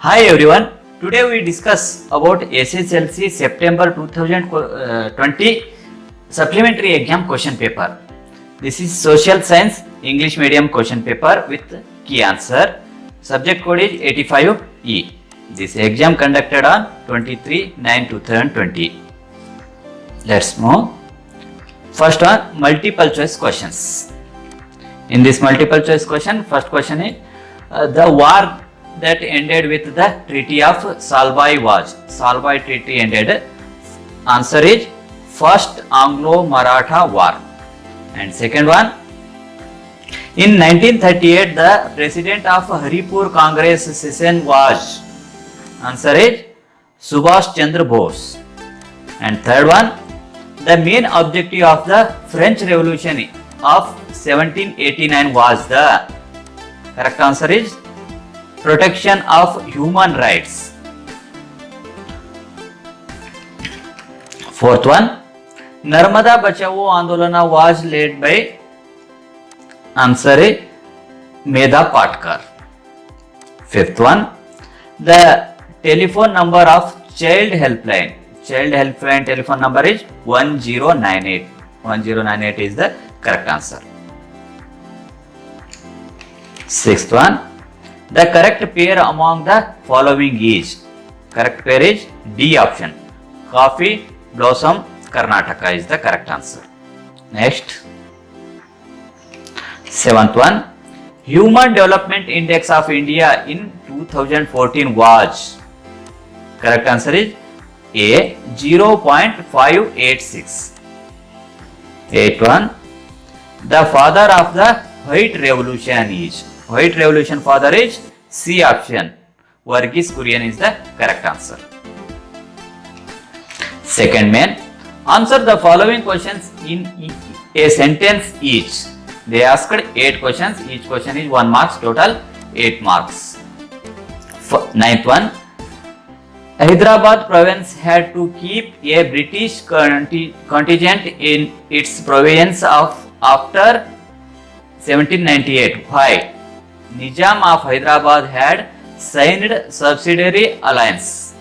Hi everyone. Today we discuss about SSLC September 2020 supplementary exam question paper. This is social science English medium question paper with key answer. Subject code is 85E. This exam conducted on 23/9/2020. Let's move. First one, multiple choice questions. In this multiple choice question, first question is the war that ended with the Treaty of Salbai was. Salbai Treaty ended. Answer is First Anglo-Maratha War. And second one, in 1938 the president of Haripur Congress session was. Answer is Subhash Chandra Bose. And third one, the main objective of the French Revolution of 1789 was the. Correct answer is protection of human rights. Fourth one, Narmada Bachao Andolana was led by. Answer is Medha Patkar. Fifth one, the telephone number of child helpline. Child helpline telephone number is 1098. 1098 is the correct answer. Sixth one, the correct pair among the following is. Correct pair is D option. Coffee Blossom Karnataka is the correct answer. Next. Seventh one, Human Development Index of India in 2014 was. Correct answer is A 0.586. Eighth one, the father of the White Revolution is. White Revolution father is C option. Verghese Kurien is the correct answer. Second main, answer the following questions in a sentence each. They asked 8 questions. Each question is 1 marks. Total 8 marks. Ninth one, Hyderabad province had to keep a British contingent in its province after 1798. Why? Nizam of Hyderabad had signed subsidiary alliance.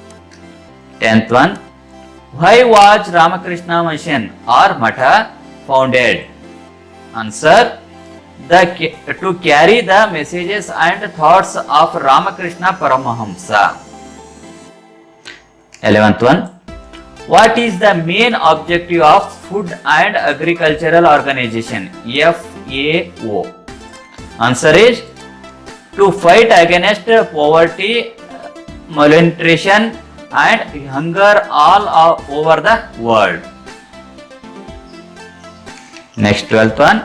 10th one, why was Ramakrishna Mission or Matha founded? Answer, to carry the messages and thoughts of Ramakrishna Paramahamsa. 11th one, what is the main objective of Food and Agricultural Organization, FAO? Answer is to fight against poverty, malnutrition and hunger all over the world. Next, 12th one,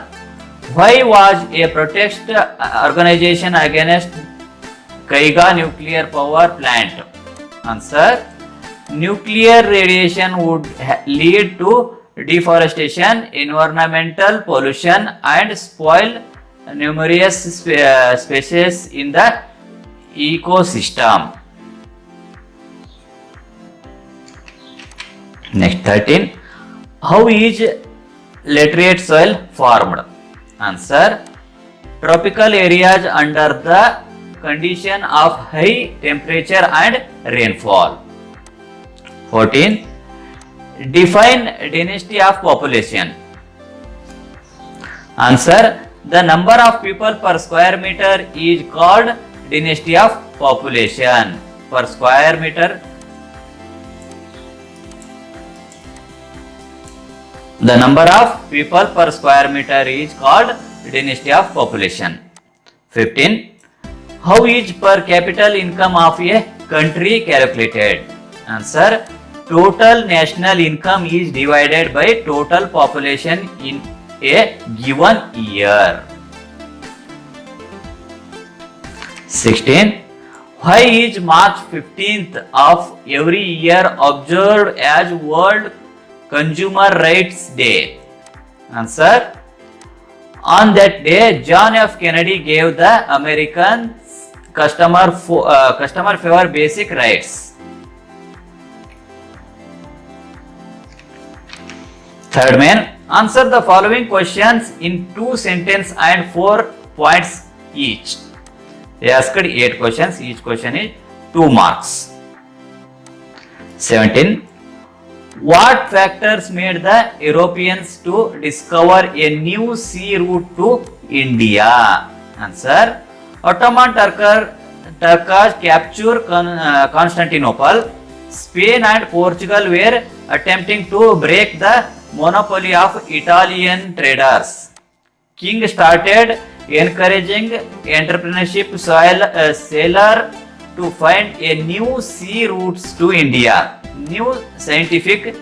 why was a protest organization against Kaiga nuclear power plant? Answer, nuclear radiation would lead to deforestation, environmental pollution and spoil numerous species in the ecosystem. Next, 13, how is laterite soil formed? Answer, tropical areas under the condition of high temperature and rainfall. 14, define density of population. Answer, the number of people per square meter is called density of population. Per square meter, the number of people per square meter is called density of population. 15, how is per capita income of a country calculated? Answer, total national income is divided by total population in a given year. 16, why is March 15th of every year observed as World Consumer Rights Day? Answer, on that day John F. Kennedy gave the American customer favor basic rights. Third main, answer the following questions in 2 sentences and 4 points each. They asked 8 questions. Each question is 2 marks. 17. What factors made the Europeans to discover a new sea route to India? Answer. Ottoman Turks captured Constantinople. Spain and Portugal were attempting to break the monopoly of Italian traders. King started encouraging entrepreneurship sailor to find a new sea routes to India. New scientific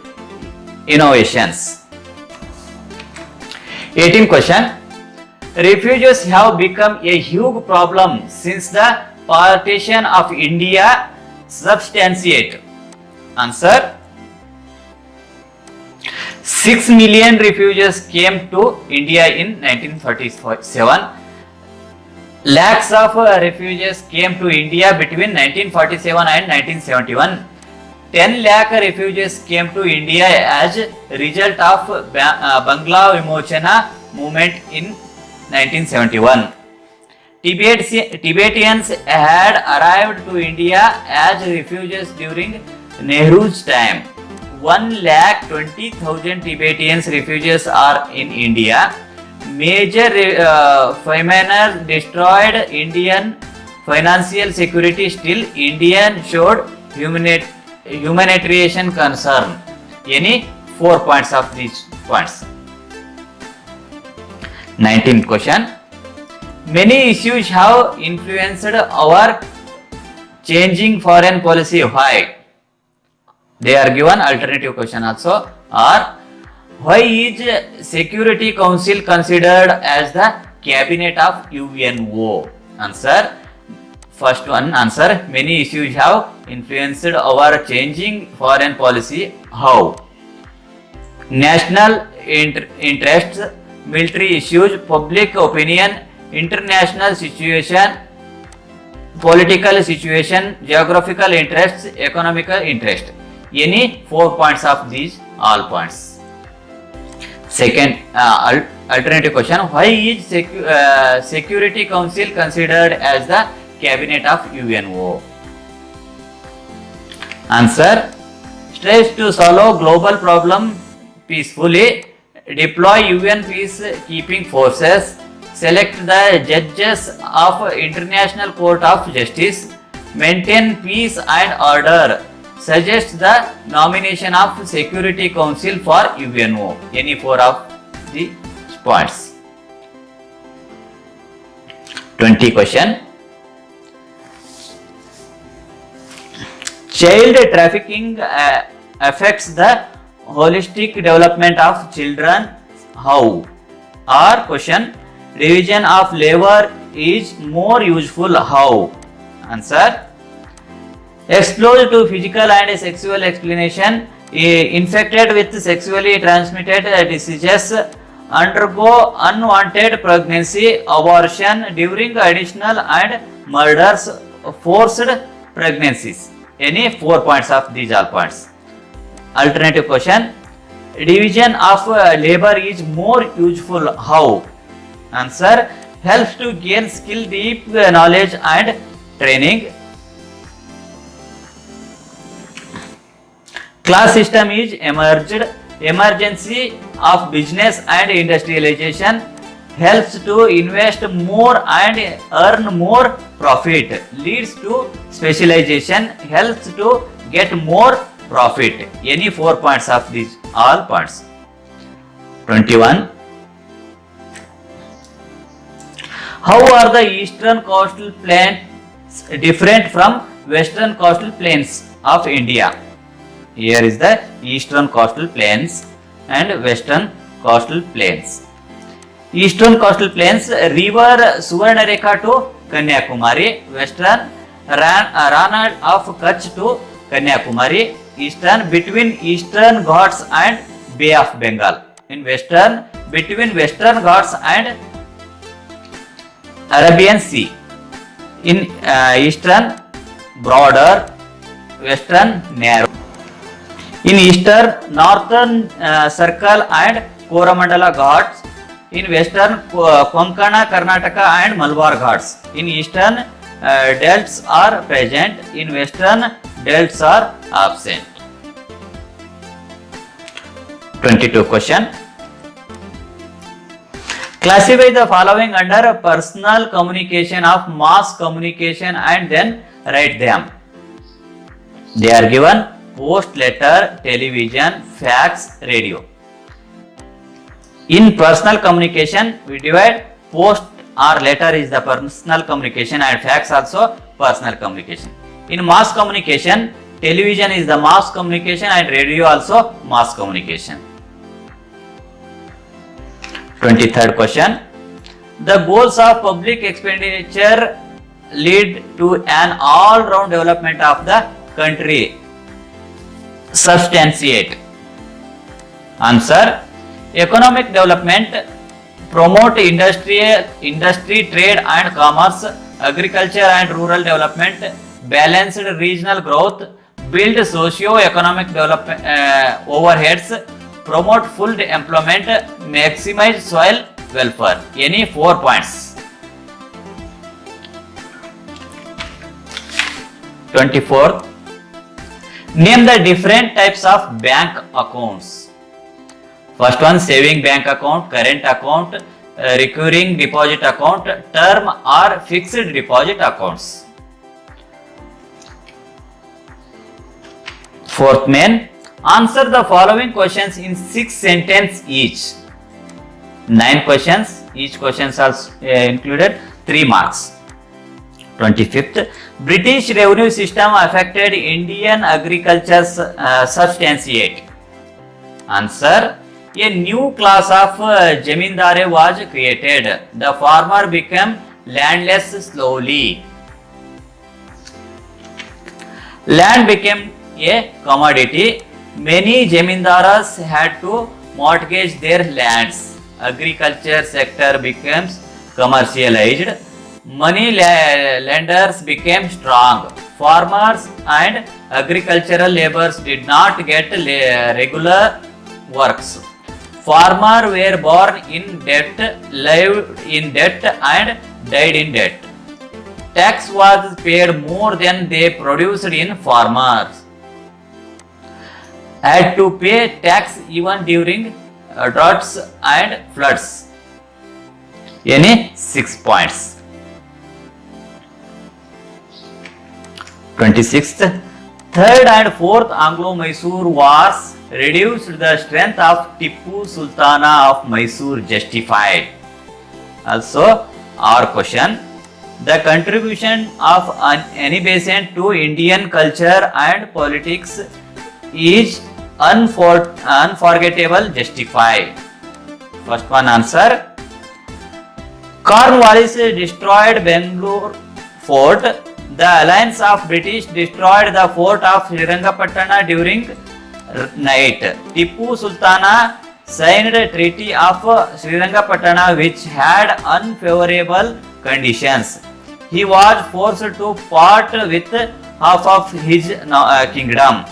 innovations. 18 question. Refugees have become a huge problem since the partition of India. Substantiate. Answer. 6 million refugees came to India in 1947. Lakhs of refugees came to India between 1947 and 1971. 10 lakh refugees came to India as result of Bangla Vimochana movement in 1971. Tibetans had arrived to India as refugees during Nehru's time. 1,20,000 Tibetans refugees are in India. Major famine destroyed Indian financial security. Still, India showed humanitarian concern. Any 4 points of these points. 19th question. Many issues have influenced our changing foreign policy. Why? They are given alternative question also. Or why is Security Council considered as the cabinet of UNO? Answer. First one answer. Many issues have influenced our changing foreign policy. How? National interests, military issues, public opinion, international situation, political situation, geographical interests, economical interest. Any 4 points of these all points. Second alternative question. Why is Security Council considered as the cabinet of UNO? Answer. Strives to solve global problem peacefully, deploy UN peacekeeping forces, select the judges of International Court of Justice, maintain peace and order, suggest the nomination of Security Council for UNO. Any 4 of the points. 20 question. Child trafficking affects the holistic development of children. How? Or question. Division of labor is more useful. How? Answer. Exposed to physical and sexual explanation, infected with sexually transmitted diseases, undergo unwanted pregnancy, abortion during additional and murders, forced pregnancies. Any 4 points of these all points. Alternative question. Division of labor is more useful. How? Answer. Helps to gain skill, deep knowledge and training. Class system is emergency of business and industrialization, helps to invest more and earn more profit, leads to specialization, helps to get more profit. Any 4 points of these all points. 21. How are the eastern coastal plains different from western coastal plains of India? Here is the eastern coastal plains and western coastal plains. Eastern coastal plains, river Suvarnarekha to Kanyakumari, western Rana of Kutch to Kanyakumari, eastern between Eastern Ghats and Bay of Bengal. In western, between Western Ghats and Arabian Sea. In eastern, broader, western, narrow. In eastern, northern circle and Coromandala Ghats. In western, Konkana, Karnataka and Malabar Ghats. In eastern, delts are present, in western delts are absent. 22 question. Classify the following under personal communication of mass communication and then write them. They are given: post, letter, television, fax, radio. In personal communication, we divide post or letter is the personal communication and fax also personal communication. In mass communication, television is the mass communication and radio also mass communication. 23rd question. The goals of public expenditure lead to an all-round development of the country. Substantiate. Answer: economic development, promote industry, trade and commerce, agriculture and rural development, balanced regional growth, build socio-economic development overheads, promote full employment, maximize soil welfare. Any 4 points. 24th. Name the different types of bank accounts. First one: saving bank account, current account, recurring deposit account, term or fixed deposit accounts. Fourth main: answer the following questions in 6 sentences each. 9 questions, each questions are included 3 marks. 25th. British revenue system affected Indian agriculture. Substantiate. Answer: a new class of Jamindare was created. The farmer became landless slowly. Land became a commodity. Many Jamindaras had to mortgage their lands. Agriculture sector becomes commercialized. Money lenders became strong. Farmers and agricultural laborers did not get regular works. Farmers were born in debt, lived in debt and died in debt. Tax was paid more than they produced in farmers. Had to pay tax even during droughts and floods. Any 6 points. 26th. Third and fourth Anglo-Mysore wars reduced the strength of Tipu Sultana of Mysore. Justified. Also, our question: the contribution of Annie Besant to Indian culture and politics is unforgettable. Justified. First one answer: Cornwallis destroyed Bangalore fort. The alliance of British destroyed the fort of Srirangapatna during night. Tipu Sultana signed a treaty of Srirangapatna which had unfavorable conditions. He was forced to part with half of his kingdom.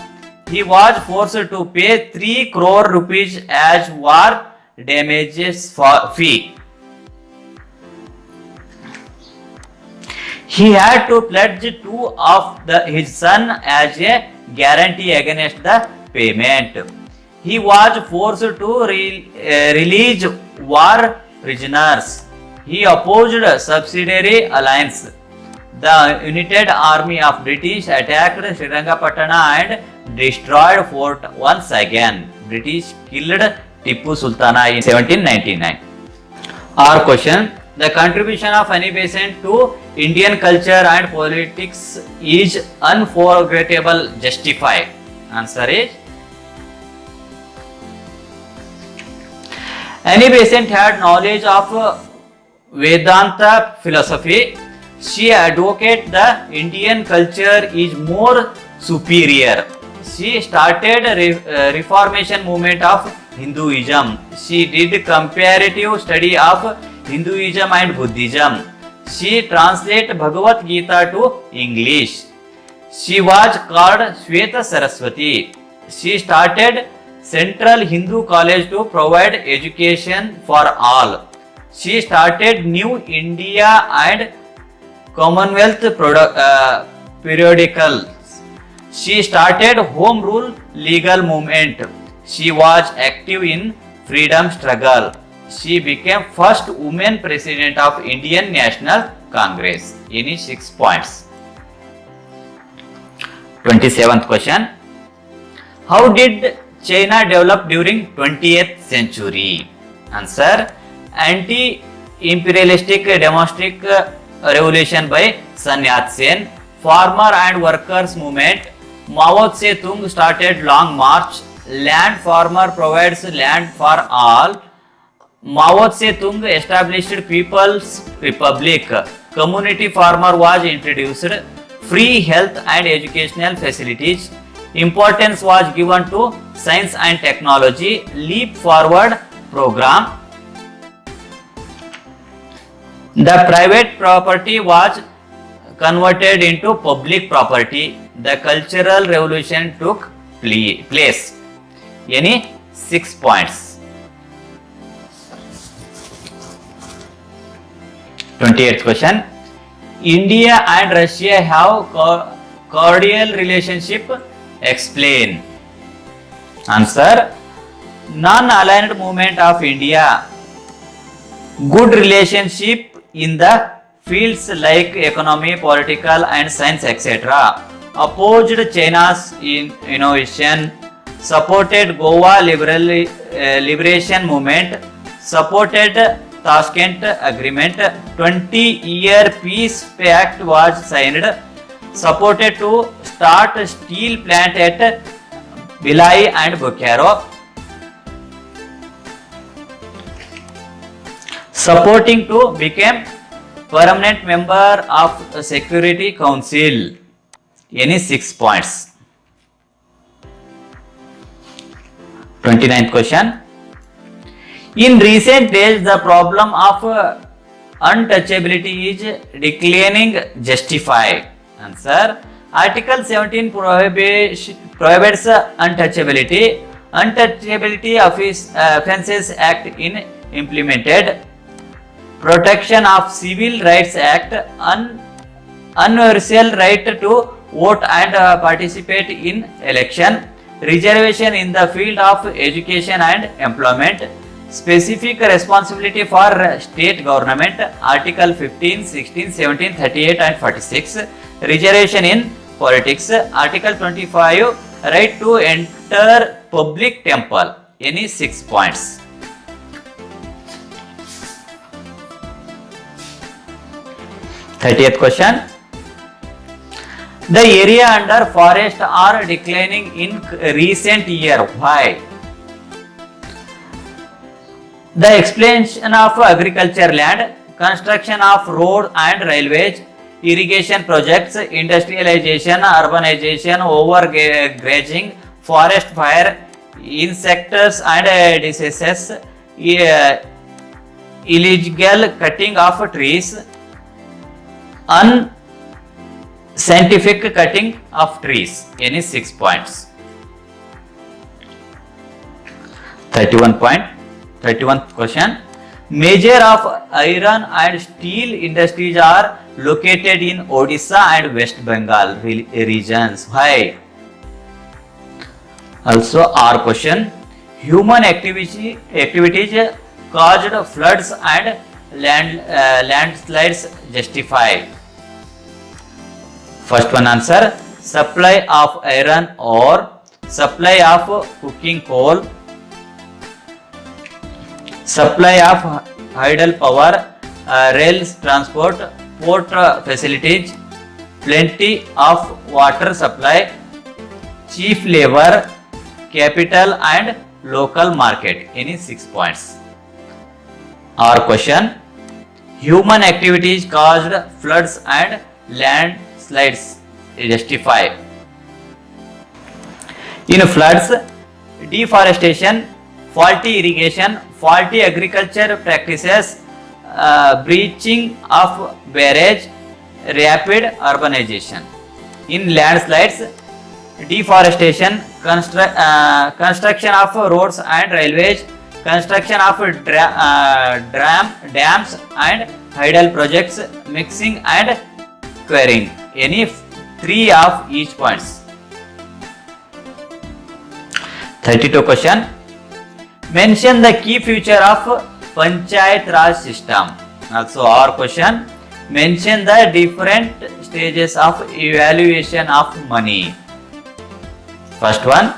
He was forced to pay 3 crore rupees as war damages fee. He had to pledge 2 of his son as a guarantee against the payment. He was forced to release war prisoners. He opposed subsidiary alliance. The united army of British attacked Srirangapatna and destroyed fort once again. British killed Tipu Sultana in 1799. Our question: the contribution of Annie Besant to Indian culture and politics is unforgettable. Justified. Answer is: Annie Besant had knowledge of Vedanta philosophy. She advocated the Indian culture is more superior. She started a reformation movement of Hinduism. She did comparative study of Hinduism and Buddhism. She translated Bhagavad Gita to English. She was called Shweta Saraswati. She started Central Hindu College to provide education for all. She started New India and Commonwealth periodicals. She started Home Rule legal movement. She was active in freedom struggle. She became first woman president of Indian National Congress. Any 6 points. 27th question. How did China develop during 20th century? Answer. Anti-imperialistic democratic revolution by Sun Yat-sen. Farmer and workers movement. Mao Tse-tung started Long March. Land farmer provides land for all. Mao Tse-tung established People's Republic. Community farmer was introduced. Free health and educational facilities. Importance was given to science and technology. Leap Forward program. The private property was converted into public property. The Cultural Revolution took place. Any 6 points. 28th question. India and Russia have cordial relationship. Explain. Answer. Non-aligned movement of India. Good relationship in the fields like economy, political and science, etc. Opposed China's innovation. Supported Goa liberation movement. Supported Tashkent Agreement. 20-year peace pact was signed. Supported to start steel plant at Bhilai and Bokaro. Supporting to become permanent member of Security Council. Any 6 points. 29th question. In recent days, the problem of untouchability is declining. Justify. Answer. Article 17 prohibits untouchability. Untouchability Offences Act in implemented. Protection of Civil Rights Act. Universal right to vote and participate in election. Reservation in the field of education and employment. Specific responsibility for state government. Article 15, 16, 17, 38 and 46. Reservation in politics. Article 25. Right to enter public temple. Any 6 points. 30th question. The area under forest are declining in recent year. Why? The expansion of agriculture land, construction of road and railways, irrigation projects, industrialization, urbanization, overgrazing, forest fire, insects and diseases, illegal cutting of trees, unscientific cutting of trees. Any 6 points. 31st question. Major of iron and steel industries are located in Odisha and West Bengal regions. Why? Also our question. Human activities caused floods and landslides. Justify. First one answer. Supply of iron ore. Supply of cooking coal. Supply of hydel power, rail transport, port facilities, plenty of water supply, cheap labor, capital and local market. Any 6 points. Our question. Human activities caused floods and landslides. Justify. In floods, deforestation, faulty irrigation, faulty agriculture practices, breaching of barrage, rapid urbanization. In landslides, deforestation, construction of roads and railways, construction of dams and hydel projects, mixing and squaring. Any three of each points. 32 question. Mention the key feature of Panchayat Raj system. Also our question. Mention the different stages of evaluation of money. First one.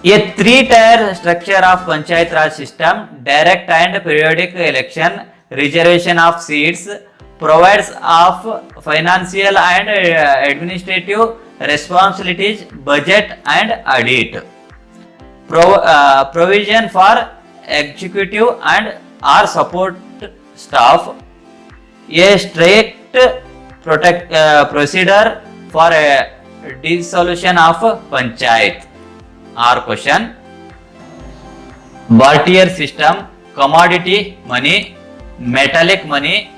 A three-tier structure of Panchayat Raj system, direct and periodic election, reservation of seats, provides of financial and administrative responsibilities, budget and audit, provision for executive and or support staff, a strict procedure for dissolution of Panchayat. Our question. Barter system, commodity money, metallic money,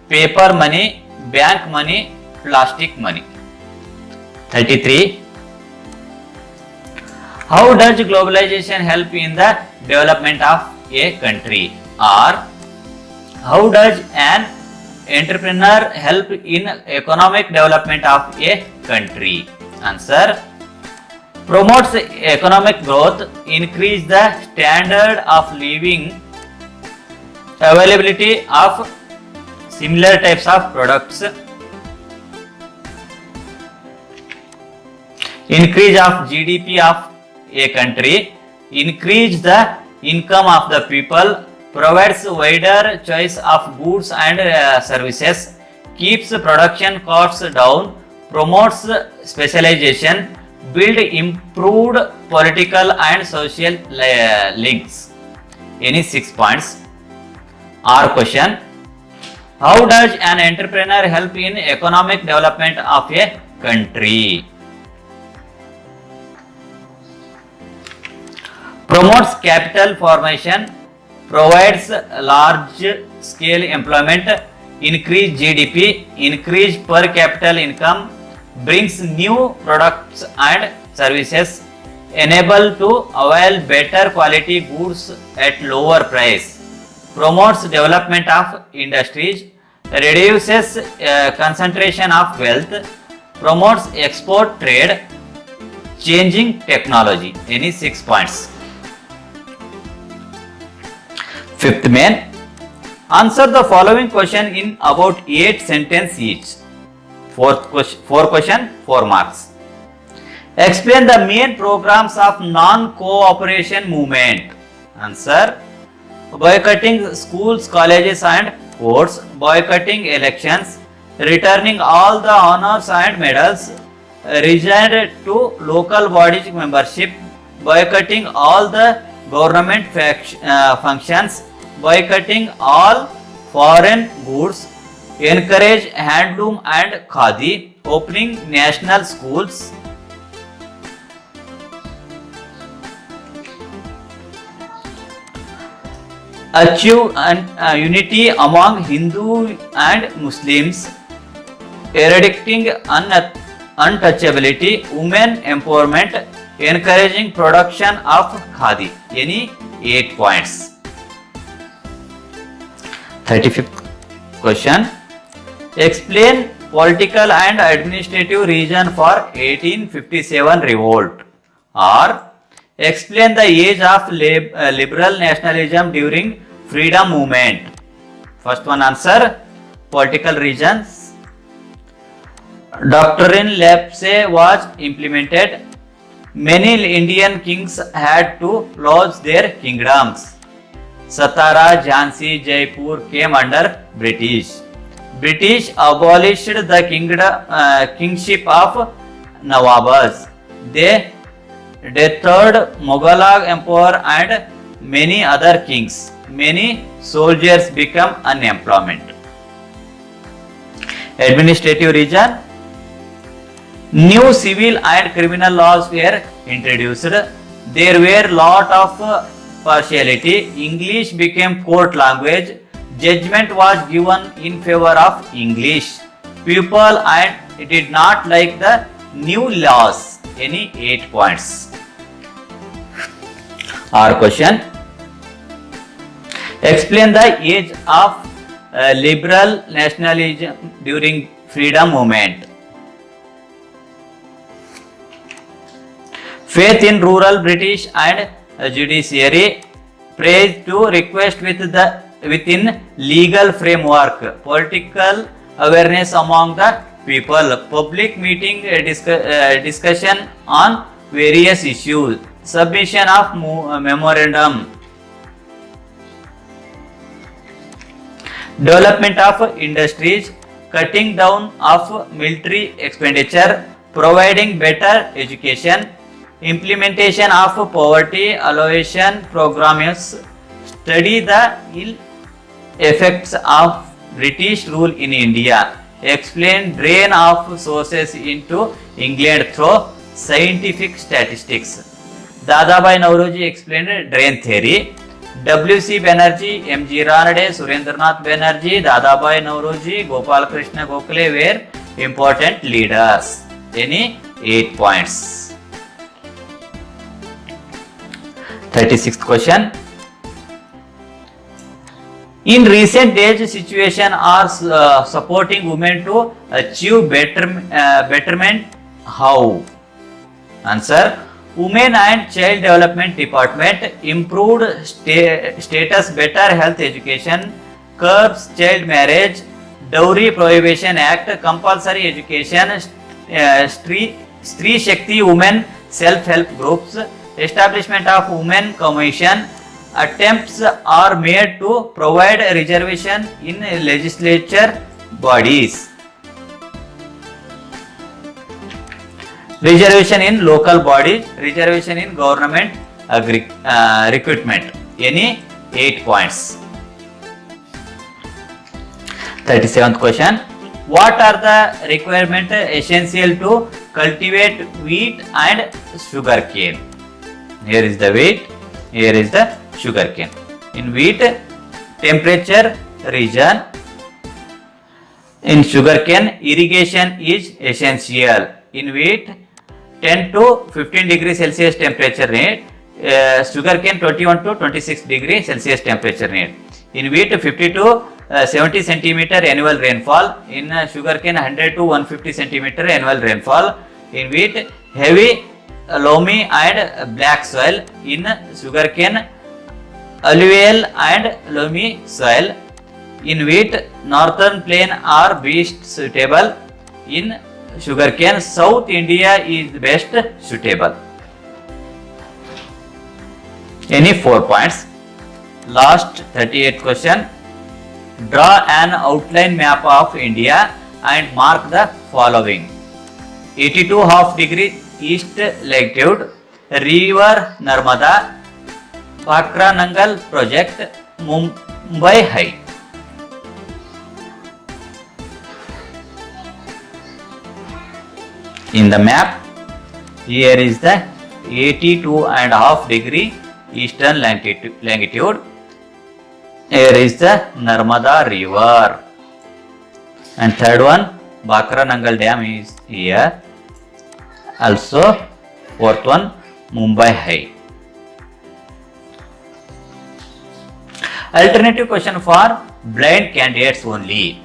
paper money, bank money, plastic money. 33. How does globalization help in the development of a country? Or how does an entrepreneur help in economic development of a country? Answer. Promotes economic growth, increase the standard of living, availability of similar types of products, increase of GDP of a country, increase the income of the people, provides wider choice of goods and services, keeps production costs down, promotes specialization, build improved political and social links. Any 6 points. Our question. How does an entrepreneur help in economic development of a country? Promotes capital formation, provides large scale employment, increase GDP, increase per capita income, brings new products and services, enable to avail better quality goods at lower price, promotes development of industries, reduces concentration of wealth, promotes export trade, changing technology. Any 6 points. Fifth main. Answer the following question in about 8 sentences each. Four question, 4 marks. Explain the main programs of non-cooperation movement. Answer. Boycotting schools, colleges and courts, boycotting elections, returning all the honors and medals, resigned to local bodies membership, boycotting all the government functions, boycotting all foreign goods, encourage handloom and khadi, opening national schools, achieve unity among Hindu and Muslims, eradicating untouchability, women empowerment, encouraging production of khadi. Any 8 points. 35th question. Explain political and administrative reason for 1857 revolt. Or explain the age of liberal nationalism during freedom movement. First one answer. Political reasons. Doctrine lapse was implemented. Many Indian kings had to lose their kingdoms. Satara, Jhansi, Jaipur came under British. British abolished the kingship of Nawabas. They deterred Mughal Emperor and many other kings. Many soldiers became unemployment. Administrative region. New civil and criminal laws were introduced. There were lot of partiality. English became court language. Judgment was given in favor of English. People and did not like the new laws. Any 8 points. Our question. Explain the age of liberal nationalism during freedom movement. Faith in rural British and judiciary. Praise to request within legal framework. Political awareness among the people. Public meeting discussion on various issues. Submission of memorandum. Development of industries, cutting down of military expenditure, providing better education, implementation of poverty alleviation programs, study the ill effects of British rule in India, explain drain of sources into England through scientific statistics. Dadabhai Nauroji explained drain theory. W.C. Banerjee, M.G. Ranade, Surendranath Banerjee, Dadabhai Nauroji, Gopal Krishna Gokhale were important leaders. Any 8 points. 36th question. In recent days, situation are supporting women to achieve betterment. How? Answer. Women and Child Development Department improved status, better health education, curbs child marriage, Dowry Prohibition Act, compulsory education, Stree Shakti women self-help groups, establishment of women commission, attempts are made to provide reservation in legislature bodies. Reservation in local bodies, reservation in government recruitment. Any 8 points. 37th question. What are the requirements essential to cultivate wheat and sugarcane? Here is the wheat, here is the sugarcane. In wheat, temperature region. In sugarcane, irrigation is essential. In wheat, 10 to 15 degrees Celsius temperature need. Sugarcane 21 to 26 degrees Celsius temperature need. In wheat, 50 to 70 centimeter annual rainfall. In sugarcane, 100 to 150 centimeter annual rainfall. In wheat, heavy loamy and black soil. In sugarcane, alluvial and loamy soil. In wheat, northern plain are best suitable. In sugarcane, South India is best suitable. Any 4 points. Last 38th question. Draw an outline map of India and mark the following. 82.5 degree east latitude, River Narmada, Bhakra Nangal project, Mumbai High. In the map, here is the 82.5 degree eastern longitude. Here is the Narmada river. And third one, Bhakra Nangal dam is here. Also, fourth one, Mumbai High. Alternative question for blind candidates only.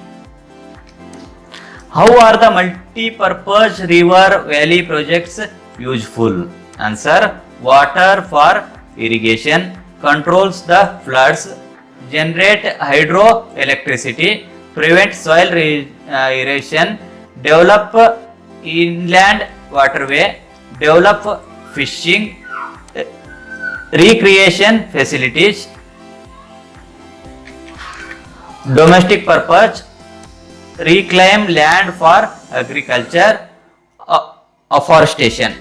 How are the multi-purpose river valley projects useful? Answer. Water for irrigation, controls the floods, generate hydroelectricity, prevent soil erosion, develop inland waterway, develop fishing, recreation facilities, domestic purpose, reclaim land for agriculture, afforestation.